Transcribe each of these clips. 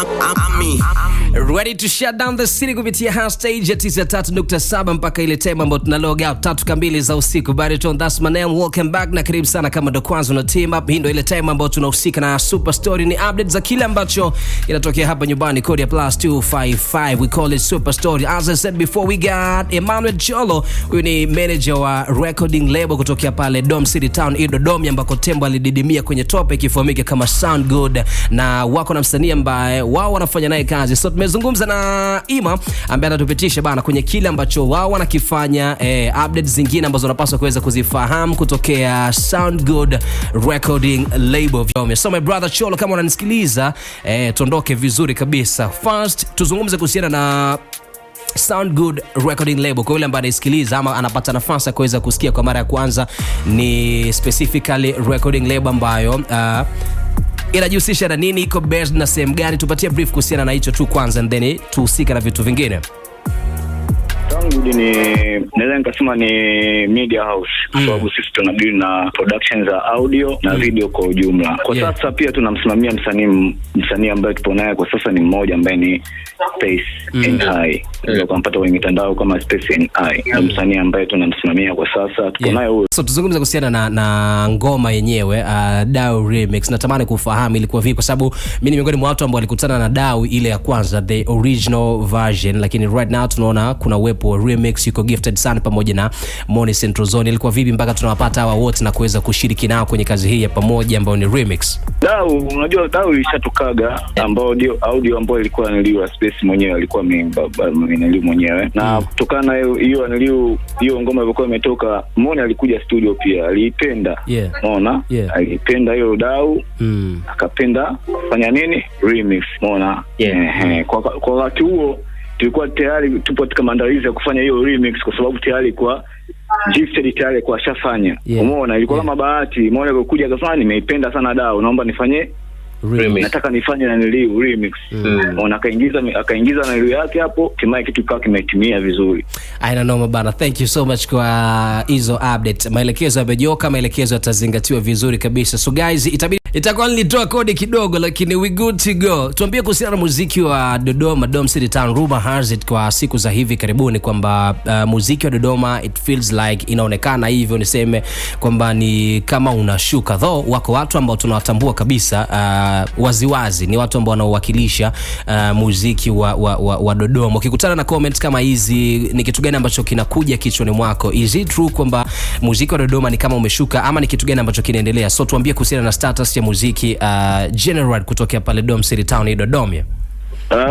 I'm me. Ready to shut down the city kupitia hashtag ya 93.7 mpaka ile time ambayo tuna log out 3 kamili za usiku. Bariton, that's my name. Welcome back na karibu sana kama ndo kwanza una team up. Hii ndo ile time ambayo tunahusika na Super Story, ni update za kile ambacho inatokea hapa nyumbani. Kodi ya +255, we call it Super Story. As I said before, we got Emmanuel Cholo, huyu ni manager wa recording label kutokea pale Dom City Town Dodoma, ambako Tembo alididimia kwenye topic ifahamike kama Sound Good, na wako na msanii ambaye wao wanafanya naye kazi. So tumezungumza na Ima ambaye anatupitisha bana kwenye kile ambacho wao wanakifanya, updates zingine ambazo unapaswa kuweza kuzifahamu kutokea Sound Good Recording Label. So my brother Cholo, kama unanisikiliza, tuondoke vizuri kabisa. First tuzungumze kuhusiana na Sound Good Recording Label. Kwa yule ambaye anasikiliza ama anapata nafasi ya kuweza kusikia kwa mara ya kwanza, ni specifically recording label ambayo inajihusisha na nini, iko based na sehemu gani? Tupatie brief kuhusiana na hicho tu kwanza, and then tuhusika na vitu vingine. Sound Good ni naweza nikasema ni media house, kwa sababu sisi tunadili na production za audio na video kwa ujumla. Kwa sasa pia tunamsimamia msanii ambaye tupo naye kwa sasa, ni mmoja ambaye ni Space NI. Ndio kumpata kwenye mitandao kama Space NI. Na msanii ambaye tunamsimamia kwa sasa tupo naye huyo. So tuzungumze kuhusiana na ngoma yenyewe, Dau Remix. Natamani kufahamu ilikuwa vipi, kwa sababu mimi ni miongoni mwa watu ambao walikutana na Dau ile ya kwanza, the original version, lakini right now tunaona kuna uwepo remix, yuko Gifted Sun pamoja na Moni Central Zone. Ilikuwa vipi mpaka tunawapata hawa wote na kuweza kushiriki nao kwenye kazi hii ya pamoja ambayo ni remix? Dau, unajua Dau ilishatokaga ambao ndio audio ambayo ilikuwa niliwa Space mwenyewe alikuwa niliu mwenyewe, na kutokana na hiyo ngoma ilikuwa imetoka, Moni alikuja studio pia, aliipenda. Unaona? Alipenda hiyo Dau, akapenda kufanya nini? Remix. Unaona? Kwa wakati huo tulikuwa tayari tupo katika maandalizi ya kufanya hiyo remix, kwa sababu tayari kwa Gifted tayari kwa shafanya. Umeona, ilikuwa kama bahati. Mmoja alikuja akasema nimeipenda sana Dau, naomba nifanye remix. Nataka nifanye na niliu remix. Unaona, akaingiza na niliu yake hapo, timaye kitu kikawa kimetimia vizuri. I don't know bana. Thank you so much kwa hizo update. Maelekezo yamejoka, maelekezo yatazingatiwa vizuri kabisa. So guys, itakuwa nilitoa kodi kidogo, lakini we good to go. Tuambie kuhusiana na muziki wa Dodoma, Dom City Town. Rumor has it kwa siku za hivi karibuni kwamba muziki wa Dodoma, it feels like, inaonekana hivyo niseme kwamba ni kama unashuka. Though wako watu ambao tunawatambua kabisa waziwazi, ni watu ambao wanaowakilisha muziki wa Dodoma. Ukikutana na comments kama hizi, ni kitu gani ambacho kinakuja kichwani mwako? Is it true kwamba muziki wa Dodoma ni kama umeshuka, ama ni kitu gani ambacho kinaendelea? So tuambie kuhusiana na status ya muziki general kutokea pale Dom City Town Dodoma.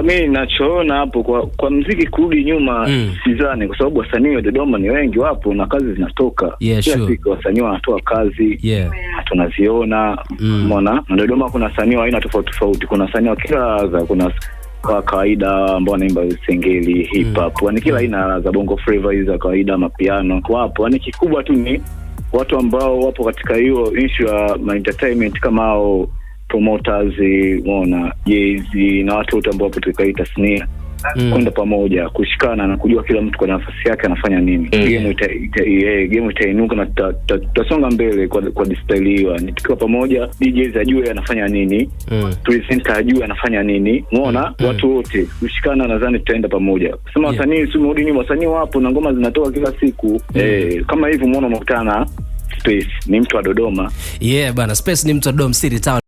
Mimi ninachoona hapo kwa muziki kurudi nyuma, sidhani, kwa sababu wasanii wa Dodoma ni wengi, wapo na kazi zinatoka. Kila siku wasanii wanatoa kazi, tunaziona. Umeona, na Dodoma kuna wasanii wa aina tofauti. Kuna wasanii wa kila kuna kwa kawaida ambao wanaimba singeli, hip hop, ni kila aina za bongo flava hizo za kawaida, mapiano wapo. Ni kikubwa tu ni watu ambao wapo katika hiyo issue ya entertainment, kama hao promoters, unaona, Jay-Z na watu wote ambao wapo katika tasnia, kwenda pamoja kushikana na kujua kila mtu kwa nafasi yake anafanya nini. Game itainuka na tutasonga mbele kwa style hiyo. Ni tukiwa pamoja, DJs ajue anafanya nini, presenter ajue anafanya nini. Unaona, watu wote kushikana, nadhani tutaenda pamoja. Kusema wasanii sumudi ni wasanii wapo na ngoma zinatoka kila siku. Kama hivyo umeona mkutana Space ni mtu wa Dodoma. Bana, Space ni mtu wa Dom City Town.